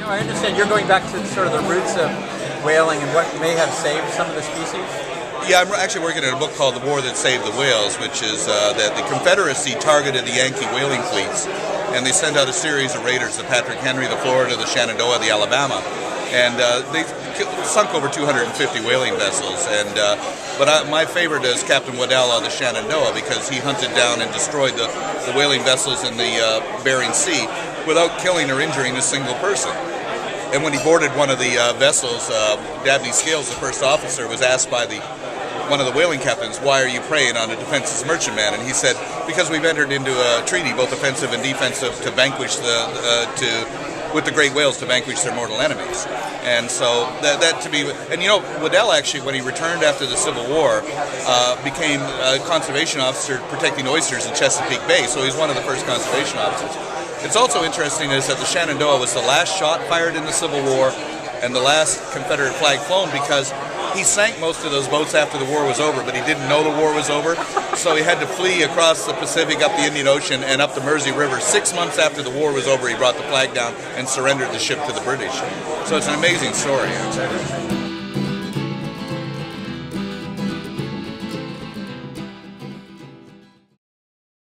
I understand you're going back to sort of the roots of whaling and what may have saved some of the species. Yeah, I'm actually working on a book called The War That Saved the Whales, which is that the Confederacy targeted the Yankee whaling fleets, and they sent out a series of raiders, the Patrick Henry, the Florida, the Shenandoah, the Alabama, and they sunk over 250 whaling vessels. And but my favorite is Captain Waddell of the Shenandoah, because he hunted down and destroyed the whaling vessels in the Bering Sea without killing or injuring a single person. And when he boarded one of the vessels, Dabney Scales, the first officer, was asked by one of the whaling captains, "Why are you preying on a defenseless merchantman?" And he said, "Because we've entered into a treaty, both offensive and defensive, to vanquish with the great whales, to vanquish their mortal enemies." And so that to me, and you know, Waddell actually, when he returned after the Civil War, became a conservation officer protecting oysters in Chesapeake Bay. So he's one of the first conservation officers. It's also interesting is that the Shenandoah was the last shot fired in the Civil War and the last Confederate flag flown, because he sank most of those boats after the war was over, but he didn't know the war was over, so he had to flee across the Pacific, up the Indian Ocean, and up the Mersey River. 6 months after the war was over, he brought the flag down and surrendered the ship to the British. So it's an amazing story.